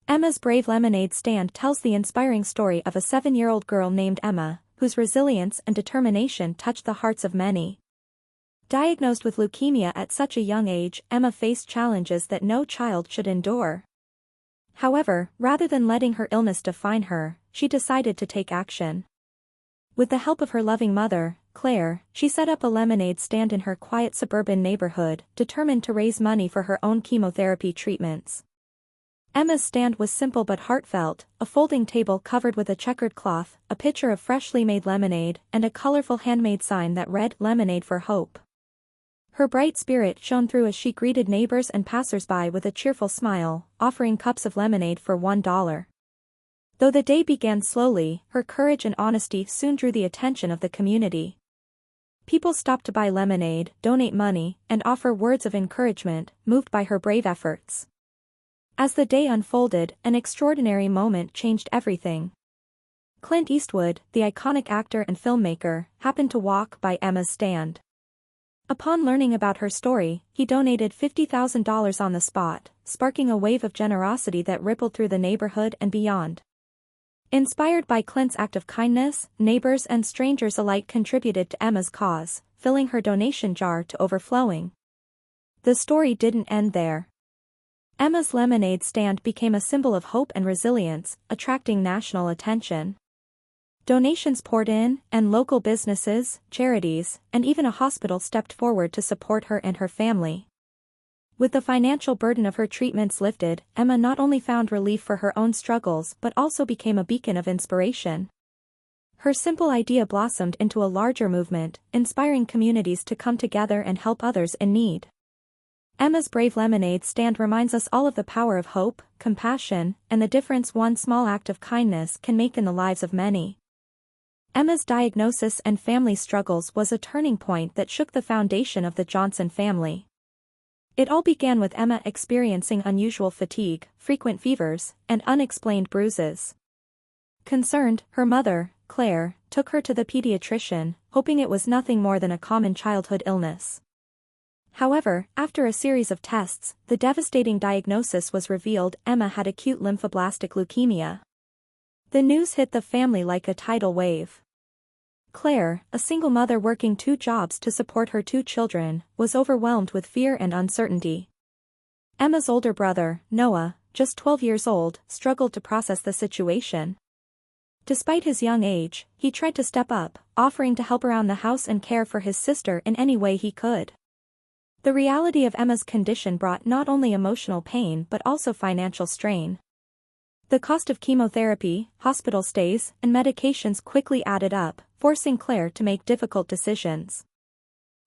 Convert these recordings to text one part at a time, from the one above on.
Emma's Brave Lemonade Stand tells the inspiring story of a 7-year-old girl named Emma, whose resilience and determination touched the hearts of many. Diagnosed with leukemia at such a young age, Emma faced challenges that no child should endure. However, rather than letting her illness define her, she decided to take action. With the help of her loving mother, Claire, she set up a lemonade stand in her quiet suburban neighborhood, determined to raise money for her own chemotherapy treatments. Emma's stand was simple but heartfelt: a folding table covered with a checkered cloth, a pitcher of freshly made lemonade, and a colorful handmade sign that read "Lemonade for Hope." Her bright spirit shone through as she greeted neighbors and passers-by with a cheerful smile, offering cups of lemonade for $1. Though the day began slowly, her courage and honesty soon drew the attention of the community. People stopped to buy lemonade, donate money, and offer words of encouragement, moved by her brave efforts. As the day unfolded, an extraordinary moment changed everything. Clint Eastwood, the iconic actor and filmmaker, happened to walk by Emma's stand. Upon learning about her story, he donated $50,000 on the spot, sparking a wave of generosity that rippled through the neighborhood and beyond. Inspired by Clint's act of kindness, neighbors and strangers alike contributed to Emma's cause, filling her donation jar to overflowing. The story didn't end there. Emma's lemonade stand became a symbol of hope and resilience, attracting national attention. Donations poured in, and local businesses, charities, and even a hospital stepped forward to support her and her family. With the financial burden of her treatments lifted, Emma not only found relief for her own struggles but also became a beacon of inspiration. Her simple idea blossomed into a larger movement, inspiring communities to come together and help others in need. Emma's Brave Lemonade Stand reminds us all of the power of hope, compassion, and the difference one small act of kindness can make in the lives of many. Emma's diagnosis and family struggles was a turning point that shook the foundation of the Johnson family. It all began with Emma experiencing unusual fatigue, frequent fevers, and unexplained bruises. Concerned, her mother, Claire, took her to the pediatrician, hoping it was nothing more than a common childhood illness. However, after a series of tests, the devastating diagnosis was revealed: Emma had acute lymphoblastic leukemia. The news hit the family like a tidal wave. Claire, a single mother working 2 jobs to support her 2 children, was overwhelmed with fear and uncertainty. Emma's older brother, Noah, just 12 years old, struggled to process the situation. Despite his young age, he tried to step up, offering to help around the house and care for his sister in any way he could. The reality of Emma's condition brought not only emotional pain but also financial strain. The cost of chemotherapy, hospital stays, and medications quickly added up, forcing Claire to make difficult decisions.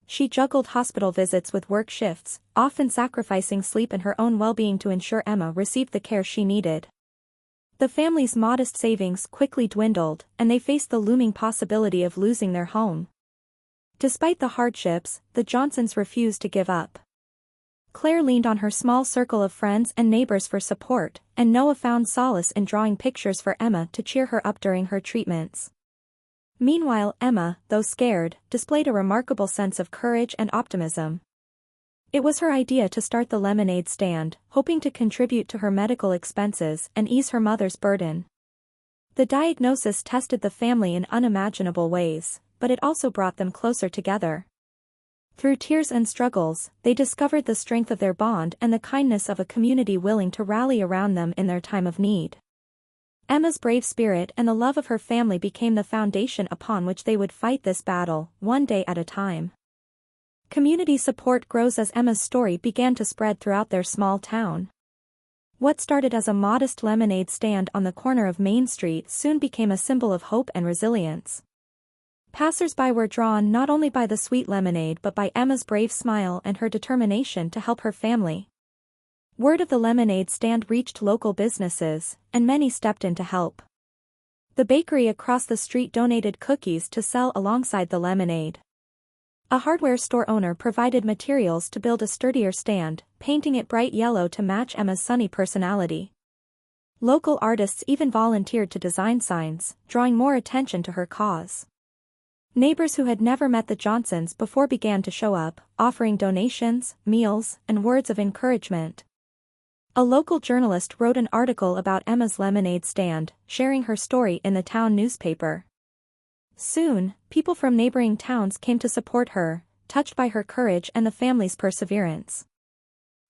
She juggled hospital visits with work shifts, often sacrificing sleep and her own well-being to ensure Emma received the care she needed. The family's modest savings quickly dwindled, and they faced the looming possibility of losing their home. Despite the hardships, the Johnsons refused to give up. Claire leaned on her small circle of friends and neighbors for support, and Noah found solace in drawing pictures for Emma to cheer her up during her treatments. Meanwhile, Emma, though scared, displayed a remarkable sense of courage and optimism. It was her idea to start the lemonade stand, hoping to contribute to her medical expenses and ease her mother's burden. The diagnosis tested the family in unimaginable ways, but it also brought them closer together. Through tears and struggles, they discovered the strength of their bond and the kindness of a community willing to rally around them in their time of need. Emma's brave spirit and the love of her family became the foundation upon which they would fight this battle, one day at a time. Community support grows as Emma's story began to spread throughout their small town. What started as a modest lemonade stand on the corner of Main Street soon became a symbol of hope and resilience. Passers-by were drawn not only by the sweet lemonade but by Emma's brave smile and her determination to help her family. Word of the lemonade stand reached local businesses, and many stepped in to help. The bakery across the street donated cookies to sell alongside the lemonade. A hardware store owner provided materials to build a sturdier stand, painting it bright yellow to match Emma's sunny personality. Local artists even volunteered to design signs, drawing more attention to her cause. Neighbors who had never met the Johnsons before began to show up, offering donations, meals, and words of encouragement. A local journalist wrote an article about Emma's lemonade stand, sharing her story in the town newspaper. Soon, people from neighboring towns came to support her, touched by her courage and the family's perseverance.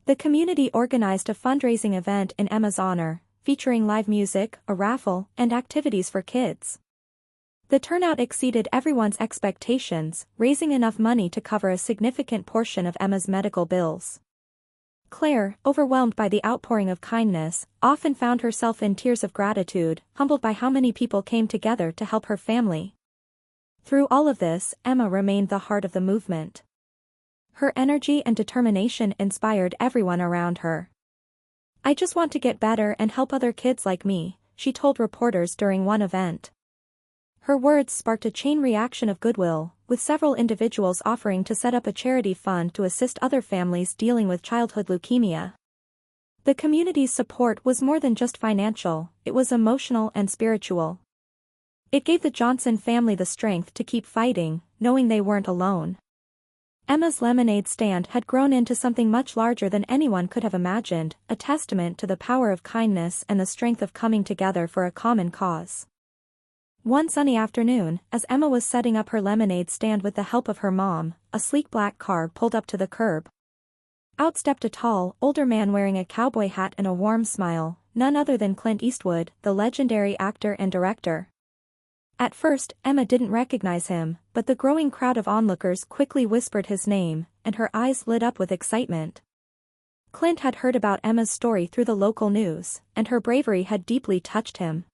The community organized a fundraising event in Emma's honor, featuring live music, a raffle, and activities for kids. The turnout exceeded everyone's expectations, raising enough money to cover a significant portion of Emma's medical bills. Claire, overwhelmed by the outpouring of kindness, often found herself in tears of gratitude, humbled by how many people came together to help her family. Through all of this, Emma remained the heart of the movement. Her energy and determination inspired everyone around her. "I just want to get better and help other kids like me," she told reporters during one event. Her words sparked a chain reaction of goodwill, with several individuals offering to set up a charity fund to assist other families dealing with childhood leukemia. The community's support was more than just financial, it was emotional and spiritual. It gave the Johnson family the strength to keep fighting, knowing they weren't alone. Emma's lemonade stand had grown into something much larger than anyone could have imagined, a testament to the power of kindness and the strength of coming together for a common cause. One sunny afternoon, as Emma was setting up her lemonade stand with the help of her mom, a sleek black car pulled up to the curb. Out stepped a tall, older man wearing a cowboy hat and a warm smile, none other than Clint Eastwood, the legendary actor and director. At first, Emma didn't recognize him, but the growing crowd of onlookers quickly whispered his name, and her eyes lit up with excitement. Clint had heard about Emma's story through the local news, and her bravery had deeply touched him.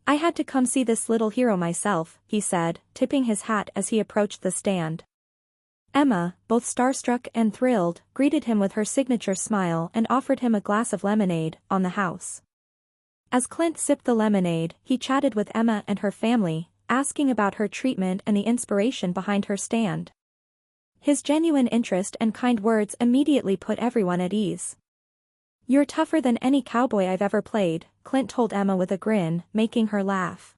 "I had to come see this little hero myself," he said, tipping his hat as he approached the stand. Emma, both starstruck and thrilled, greeted him with her signature smile and offered him a glass of lemonade, on the house. As Clint sipped the lemonade, he chatted with Emma and her family, asking about her treatment and the inspiration behind her stand. His genuine interest and kind words immediately put everyone at ease. "You're tougher than any cowboy I've ever played," Clint told Emma with a grin, making her laugh.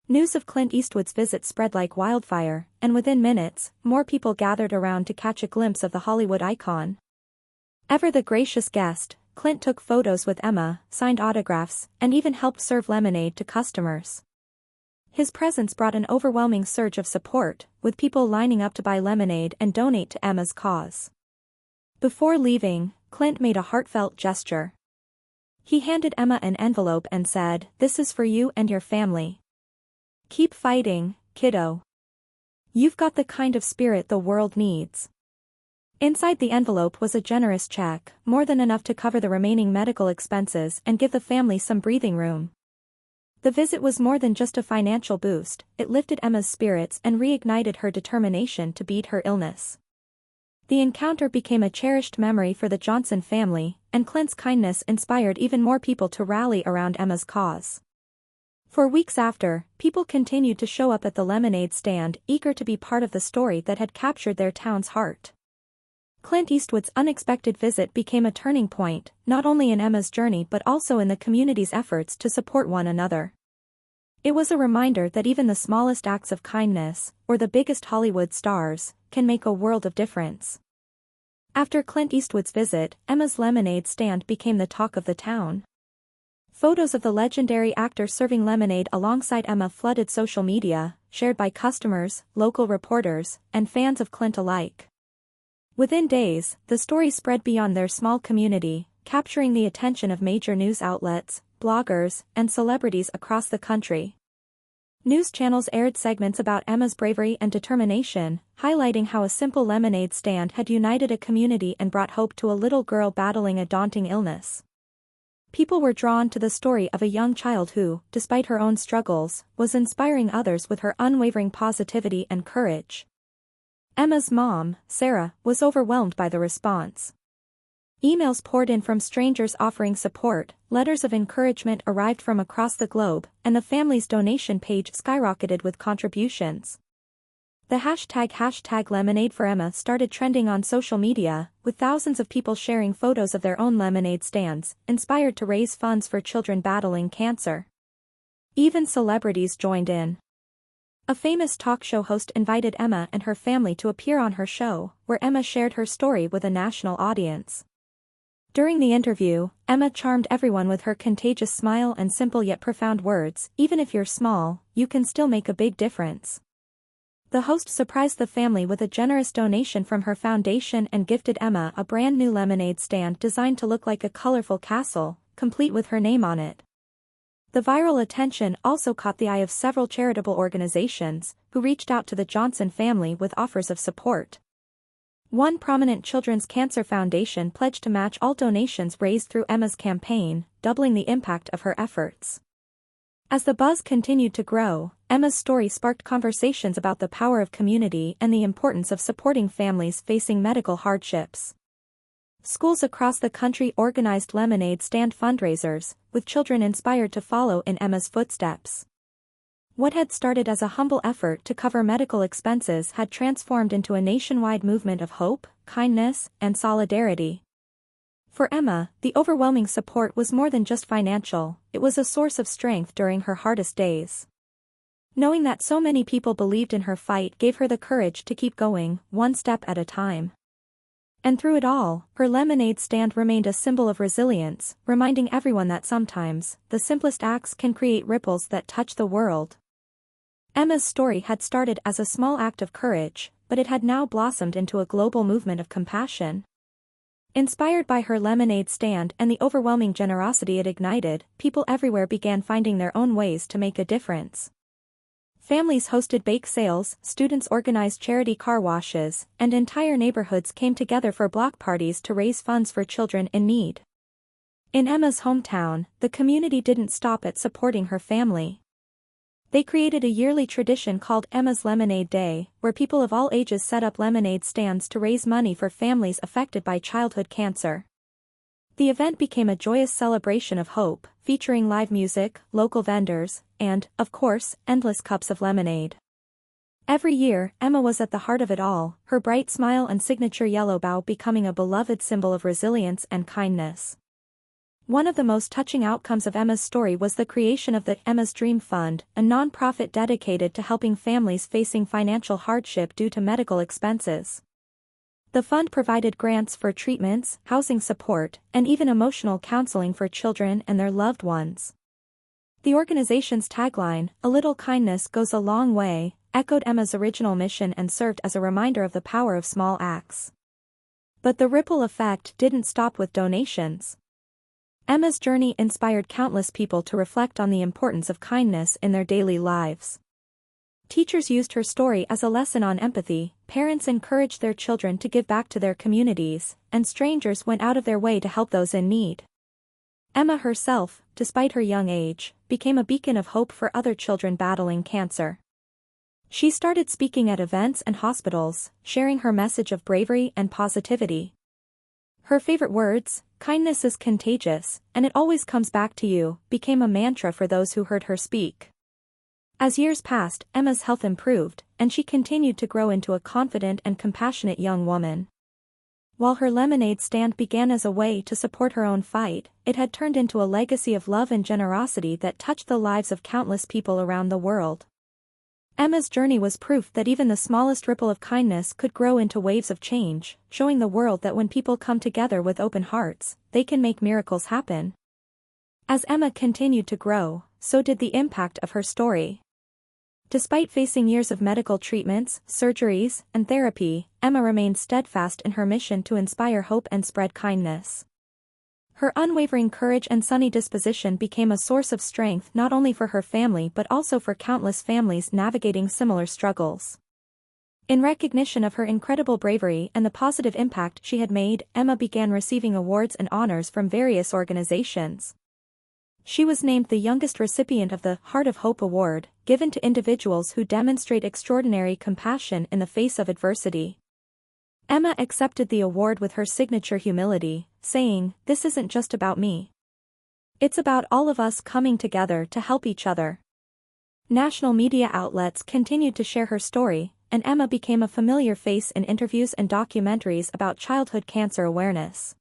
News of Clint Eastwood's visit spread like wildfire, and within minutes, more people gathered around to catch a glimpse of the Hollywood icon. Ever the gracious guest, Clint took photos with Emma, signed autographs, and even helped serve lemonade to customers. His presence brought an overwhelming surge of support, with people lining up to buy lemonade and donate to Emma's cause. Before leaving, Clint made a heartfelt gesture. He handed Emma an envelope and said, "This is for you and your family. Keep fighting, kiddo. You've got the kind of spirit the world needs." Inside the envelope was a generous check, more than enough to cover the remaining medical expenses and give the family some breathing room. The visit was more than just a financial boost, it lifted Emma's spirits and reignited her determination to beat her illness. The encounter became a cherished memory for the Johnson family, and Clint's kindness inspired even more people to rally around Emma's cause. For weeks after, people continued to show up at the lemonade stand, eager to be part of the story that had captured their town's heart. Clint Eastwood's unexpected visit became a turning point, not only in Emma's journey but also in the community's efforts to support one another. It was a reminder that even the smallest acts of kindness, or the biggest Hollywood stars, can make a world of difference. After Clint Eastwood's visit, Emma's lemonade stand became the talk of the town. Photos of the legendary actor serving lemonade alongside Emma flooded social media, shared by customers, local reporters, and fans of Clint alike. Within days, the story spread beyond their small community, capturing the attention of major news outlets, bloggers, and celebrities across the country. News channels aired segments about Emma's bravery and determination, highlighting how a simple lemonade stand had united a community and brought hope to a little girl battling a daunting illness. People were drawn to the story of a young child who, despite her own struggles, was inspiring others with her unwavering positivity and courage. Emma's mom, Sarah, was overwhelmed by the response. Emails poured in from strangers offering support, letters of encouragement arrived from across the globe, and the family's donation page skyrocketed with contributions. The hashtag Lemonade for Emma started trending on social media, with thousands of people sharing photos of their own lemonade stands, inspired to raise funds for children battling cancer. Even celebrities joined in. A famous talk show host invited Emma and her family to appear on her show, where Emma shared her story with a national audience. During the interview, Emma charmed everyone with her contagious smile and simple yet profound words. Even if you're small, you can still make a big difference. The host surprised the family with a generous donation from her foundation and gifted Emma a brand new lemonade stand designed to look like a colorful castle, complete with her name on it. The viral attention also caught the eye of several charitable organizations, who reached out to the Johnson family with offers of support. One prominent children's cancer foundation pledged to match all donations raised through Emma's campaign, doubling the impact of her efforts. As the buzz continued to grow, Emma's story sparked conversations about the power of community and the importance of supporting families facing medical hardships. Schools across the country organized lemonade stand fundraisers, with children inspired to follow in Emma's footsteps. What had started as a humble effort to cover medical expenses had transformed into a nationwide movement of hope, kindness, and solidarity. For Emma, the overwhelming support was more than just financial, it was a source of strength during her hardest days. Knowing that so many people believed in her fight gave her the courage to keep going, one step at a time. And through it all, her lemonade stand remained a symbol of resilience, reminding everyone that sometimes, the simplest acts can create ripples that touch the world. Emma's story had started as a small act of courage, but it had now blossomed into a global movement of compassion. Inspired by her lemonade stand and the overwhelming generosity it ignited, people everywhere began finding their own ways to make a difference. Families hosted bake sales, students organized charity car washes, and entire neighborhoods came together for block parties to raise funds for children in need. In Emma's hometown, the community didn't stop at supporting her family. They created a yearly tradition called Emma's Lemonade Day, where people of all ages set up lemonade stands to raise money for families affected by childhood cancer. The event became a joyous celebration of hope, featuring live music, local vendors, and, of course, endless cups of lemonade. Every year, Emma was at the heart of it all, her bright smile and signature yellow bow becoming a beloved symbol of resilience and kindness. One of the most touching outcomes of Emma's story was the creation of the Emma's Dream Fund, a non-profit dedicated to helping families facing financial hardship due to medical expenses. The fund provided grants for treatments, housing support, and even emotional counseling for children and their loved ones. The organization's tagline, "A little kindness goes a long way," echoed Emma's original mission and served as a reminder of the power of small acts. But the ripple effect didn't stop with donations. Emma's journey inspired countless people to reflect on the importance of kindness in their daily lives. Teachers used her story as a lesson on empathy, parents encouraged their children to give back to their communities, and strangers went out of their way to help those in need. Emma herself, despite her young age, became a beacon of hope for other children battling cancer. She started speaking at events and hospitals, sharing her message of bravery and positivity. Her favorite words, "Kindness is contagious, and it always comes back to you," became a mantra for those who heard her speak. As years passed, Emma's health improved, and she continued to grow into a confident and compassionate young woman. While her lemonade stand began as a way to support her own fight, it had turned into a legacy of love and generosity that touched the lives of countless people around the world. Emma's journey was proof that even the smallest ripple of kindness could grow into waves of change, showing the world that when people come together with open hearts, they can make miracles happen. As Emma continued to grow, so did the impact of her story. Despite facing years of medical treatments, surgeries, and therapy, Emma remained steadfast in her mission to inspire hope and spread kindness. Her unwavering courage and sunny disposition became a source of strength not only for her family but also for countless families navigating similar struggles. In recognition of her incredible bravery and the positive impact she had made, Emma began receiving awards and honors from various organizations. She was named the youngest recipient of the Heart of Hope Award, given to individuals who demonstrate extraordinary compassion in the face of adversity. Emma accepted the award with her signature humility, saying, "This isn't just about me. It's about all of us coming together to help each other." National media outlets continued to share her story, and Emma became a familiar face in interviews and documentaries about childhood cancer awareness.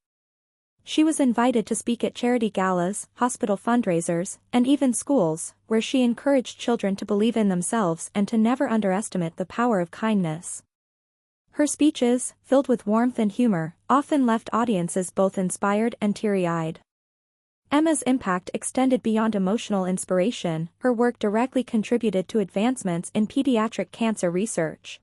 She was invited to speak at charity galas, hospital fundraisers, and even schools, where she encouraged children to believe in themselves and to never underestimate the power of kindness. Her speeches, filled with warmth and humor, often left audiences both inspired and teary-eyed. Emma's impact extended beyond emotional inspiration. Her work directly contributed to advancements in pediatric cancer research.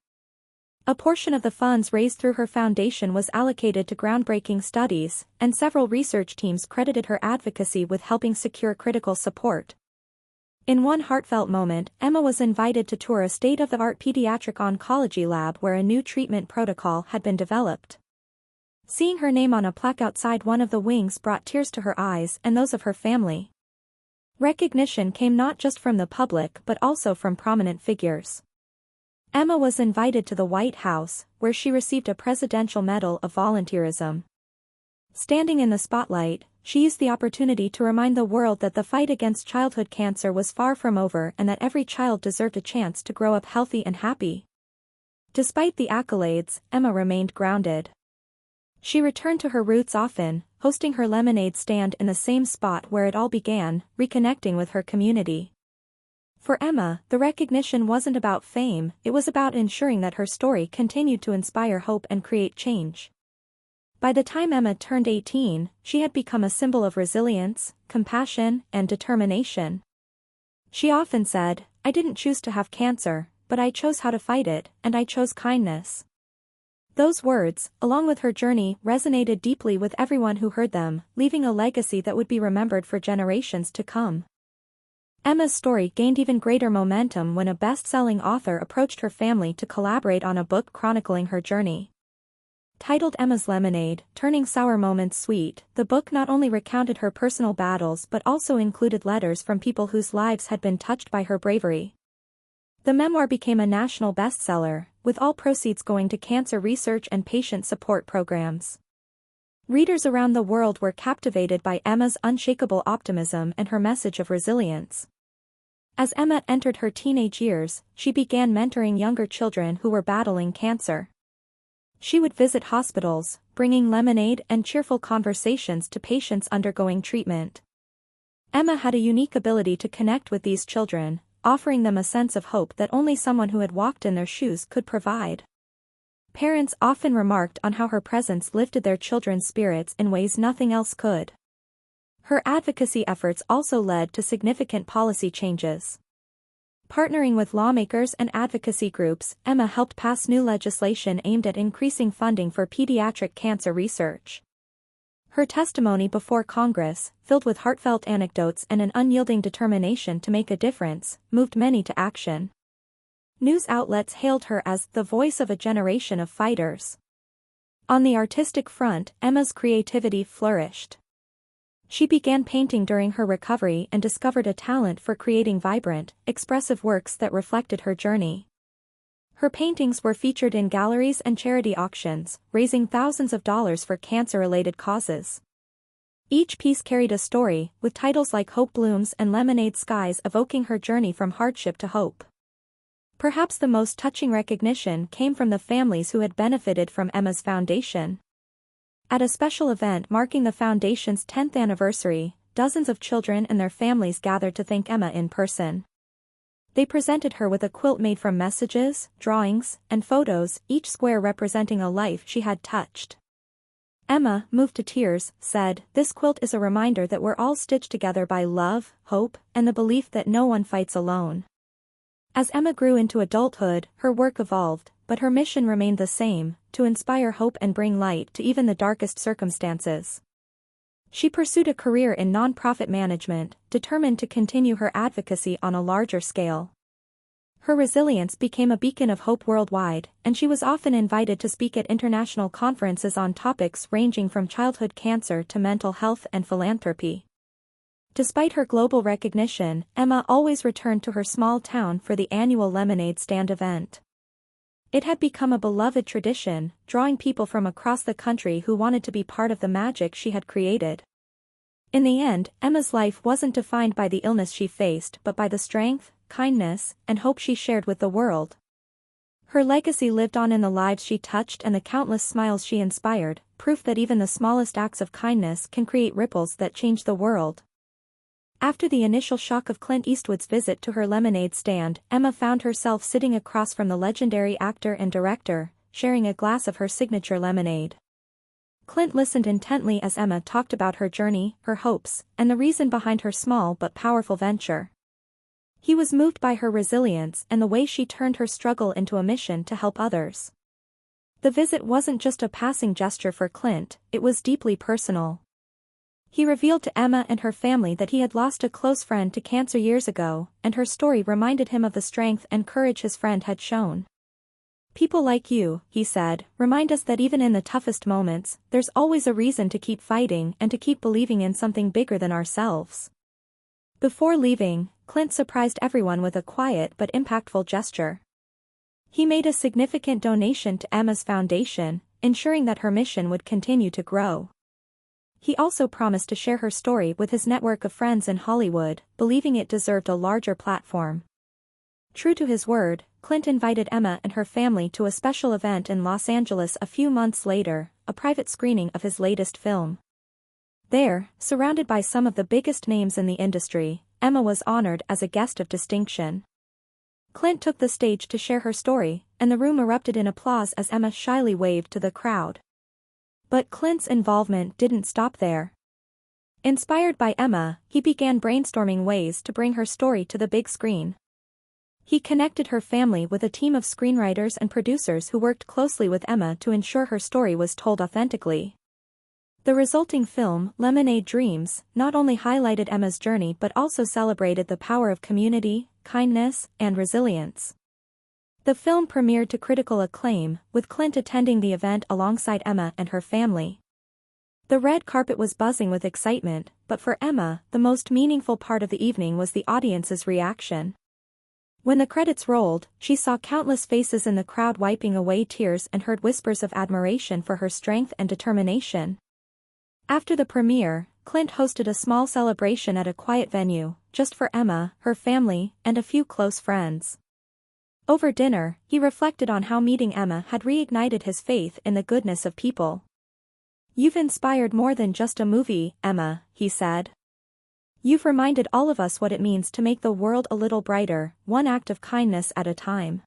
A portion of the funds raised through her foundation was allocated to groundbreaking studies, and several research teams credited her advocacy with helping secure critical support. In one heartfelt moment, Emma was invited to tour a state-of-the-art pediatric oncology lab where a new treatment protocol had been developed. Seeing her name on a plaque outside one of the wings brought tears to her eyes and those of her family. Recognition came not just from the public but also from prominent figures. Emma was invited to the White House, where she received a Presidential Medal of Volunteerism. Standing in the spotlight, she used the opportunity to remind the world that the fight against childhood cancer was far from over and that every child deserved a chance to grow up healthy and happy. Despite the accolades, Emma remained grounded. She returned to her roots often, hosting her lemonade stand in the same spot where it all began, reconnecting with her community. For Emma, the recognition wasn't about fame, it was about ensuring that her story continued to inspire hope and create change. By the time Emma turned 18, she had become a symbol of resilience, compassion, and determination. She often said, "I didn't choose to have cancer, but I chose how to fight it, and I chose kindness." Those words, along with her journey, resonated deeply with everyone who heard them, leaving a legacy that would be remembered for generations to come. Emma's story gained even greater momentum when a best-selling author approached her family to collaborate on a book chronicling her journey. Titled Emma's Lemonade, Turning Sour Moments Sweet, the book not only recounted her personal battles but also included letters from people whose lives had been touched by her bravery. The memoir became a national bestseller, with all proceeds going to cancer research and patient support programs. Readers around the world were captivated by Emma's unshakable optimism and her message of resilience. As Emma entered her teenage years, she began mentoring younger children who were battling cancer. She would visit hospitals, bringing lemonade and cheerful conversations to patients undergoing treatment. Emma had a unique ability to connect with these children, offering them a sense of hope that only someone who had walked in their shoes could provide. Parents often remarked on how her presence lifted their children's spirits in ways nothing else could. Her advocacy efforts also led to significant policy changes. Partnering with lawmakers and advocacy groups, Emma helped pass new legislation aimed at increasing funding for pediatric cancer research. Her testimony before Congress, filled with heartfelt anecdotes and an unyielding determination to make a difference, moved many to action. News outlets hailed her as the voice of a generation of fighters. On the artistic front, Emma's creativity flourished. She began painting during her recovery and discovered a talent for creating vibrant, expressive works that reflected her journey. Her paintings were featured in galleries and charity auctions, raising thousands of dollars for cancer-related causes. Each piece carried a story, with titles like Hope Blooms and Lemonade Skies evoking her journey from hardship to hope. Perhaps the most touching recognition came from the families who had benefited from Emma's foundation. At a special event marking the foundation's 10th anniversary, dozens of children and their families gathered to thank Emma in person. They presented her with a quilt made from messages, drawings, and photos, each square representing a life she had touched. Emma, moved to tears, said, "This quilt is a reminder that we're all stitched together by love, hope, and the belief that no one fights alone." As Emma grew into adulthood, her work evolved, but her mission remained the same: to inspire hope and bring light to even the darkest circumstances. She pursued a career in nonprofit management, determined to continue her advocacy on a larger scale. Her resilience became a beacon of hope worldwide, and she was often invited to speak at international conferences on topics ranging from childhood cancer to mental health and philanthropy. Despite her global recognition, Emma always returned to her small town for the annual lemonade stand event. It had become a beloved tradition, drawing people from across the country who wanted to be part of the magic she had created. In the end, Emma's life wasn't defined by the illness she faced but by the strength, kindness, and hope she shared with the world. Her legacy lived on in the lives she touched and the countless smiles she inspired, proof that even the smallest acts of kindness can create ripples that change the world. After the initial shock of Clint Eastwood's visit to her lemonade stand, Emma found herself sitting across from the legendary actor and director, sharing a glass of her signature lemonade. Clint listened intently as Emma talked about her journey, her hopes, and the reason behind her small but powerful venture. He was moved by her resilience and the way she turned her struggle into a mission to help others. The visit wasn't just a passing gesture for Clint, it was deeply personal. He revealed to Emma and her family that he had lost a close friend to cancer years ago, and her story reminded him of the strength and courage his friend had shown. "People like you," he said, "remind us that even in the toughest moments, there's always a reason to keep fighting and to keep believing in something bigger than ourselves." Before leaving, Clint surprised everyone with a quiet but impactful gesture. He made a significant donation to Emma's foundation, ensuring that her mission would continue to grow. He also promised to share her story with his network of friends in Hollywood, believing it deserved a larger platform. True to his word, Clint invited Emma and her family to a special event in Los Angeles a few months later, a private screening of his latest film. There, surrounded by some of the biggest names in the industry, Emma was honored as a guest of distinction. Clint took the stage to share her story, and the room erupted in applause as Emma shyly waved to the crowd. But Clint's involvement didn't stop there. Inspired by Emma, he began brainstorming ways to bring her story to the big screen. He connected her family with a team of screenwriters and producers who worked closely with Emma to ensure her story was told authentically. The resulting film, Lemonade Dreams, not only highlighted Emma's journey but also celebrated the power of community, kindness, and resilience. The film premiered to critical acclaim, with Clint attending the event alongside Emma and her family. The red carpet was buzzing with excitement, but for Emma, the most meaningful part of the evening was the audience's reaction. When the credits rolled, she saw countless faces in the crowd wiping away tears and heard whispers of admiration for her strength and determination. After the premiere, Clint hosted a small celebration at a quiet venue, just for Emma, her family, and a few close friends. Over dinner, he reflected on how meeting Emma had reignited his faith in the goodness of people. "You've inspired more than just a movie, Emma," he said. "You've reminded all of us what it means to make the world a little brighter, one act of kindness at a time."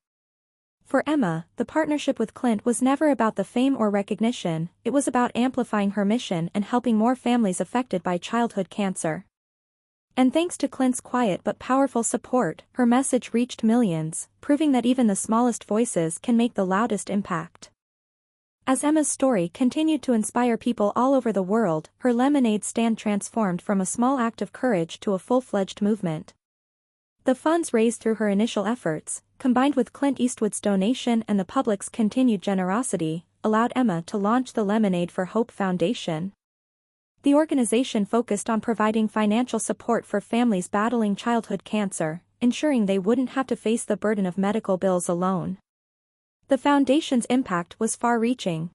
For Emma, the partnership with Clint was never about the fame or recognition, it was about amplifying her mission and helping more families affected by childhood cancer. And thanks to Clint's quiet but powerful support, her message reached millions, proving that even the smallest voices can make the loudest impact. As Emma's story continued to inspire people all over the world, her lemonade stand transformed from a small act of courage to a full-fledged movement. The funds raised through her initial efforts, combined with Clint Eastwood's donation and the public's continued generosity, allowed Emma to launch the Lemonade for Hope Foundation. The organization focused on providing financial support for families battling childhood cancer, ensuring they wouldn't have to face the burden of medical bills alone. The foundation's impact was far-reaching.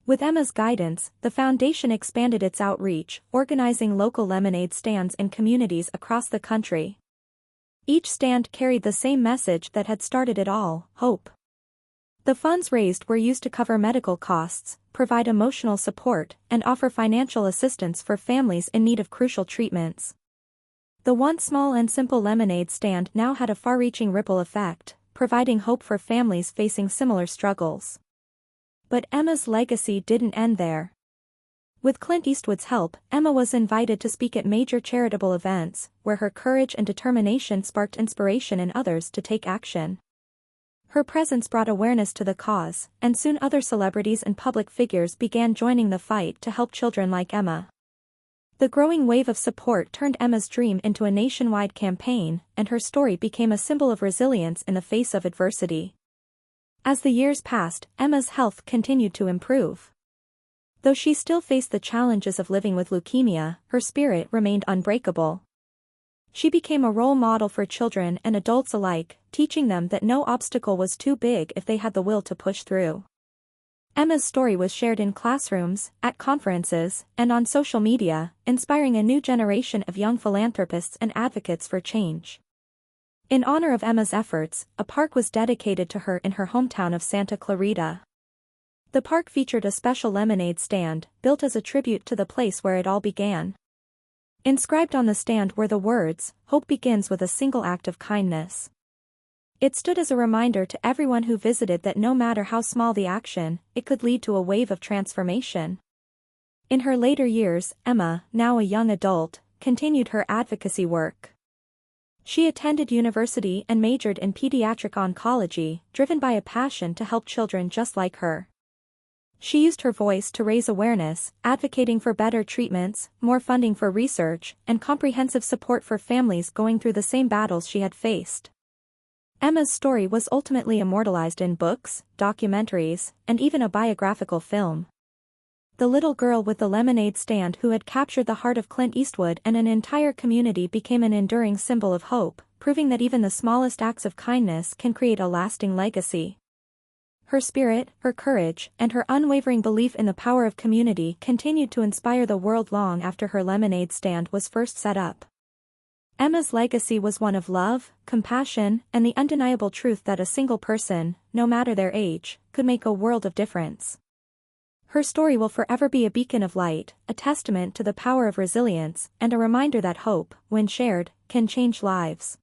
With Emma's guidance, the foundation expanded its outreach, organizing local lemonade stands in communities across the country. Each stand carried the same message that had started it all: hope. The funds raised were used to cover medical costs, provide emotional support, and offer financial assistance for families in need of crucial treatments. The once small and simple lemonade stand now had a far-reaching ripple effect, providing hope for families facing similar struggles. But Emma's legacy didn't end there. With Clint Eastwood's help, Emma was invited to speak at major charitable events, where her courage and determination sparked inspiration in others to take action. Her presence brought awareness to the cause, and soon other celebrities and public figures began joining the fight to help children like Emma. The growing wave of support turned Emma's dream into a nationwide campaign, and her story became a symbol of resilience in the face of adversity. As the years passed, Emma's health continued to improve. Though she still faced the challenges of living with leukemia, her spirit remained unbreakable. She became a role model for children and adults alike, teaching them that no obstacle was too big if they had the will to push through. Emma's story was shared in classrooms, at conferences, and on social media, inspiring a new generation of young philanthropists and advocates for change. In honor of Emma's efforts, a park was dedicated to her in her hometown of Santa Clarita. The park featured a special lemonade stand, built as a tribute to the place where it all began. Inscribed on the stand were the words, "Hope begins with a single act of kindness." It stood as a reminder to everyone who visited that no matter how small the action, it could lead to a wave of transformation. In her later years, Emma, now a young adult, continued her advocacy work. She attended university and majored in pediatric oncology, driven by a passion to help children just like her. She used her voice to raise awareness, advocating for better treatments, more funding for research, and comprehensive support for families going through the same battles she had faced. Emma's story was ultimately immortalized in books, documentaries, and even a biographical film. The little girl with the lemonade stand who had captured the heart of Clint Eastwood and an entire community became an enduring symbol of hope, proving that even the smallest acts of kindness can create a lasting legacy. Her spirit, her courage, and her unwavering belief in the power of community continued to inspire the world long after her lemonade stand was first set up. Emma's legacy was one of love, compassion, and the undeniable truth that a single person, no matter their age, could make a world of difference. Her story will forever be a beacon of light, a testament to the power of resilience, and a reminder that hope, when shared, can change lives.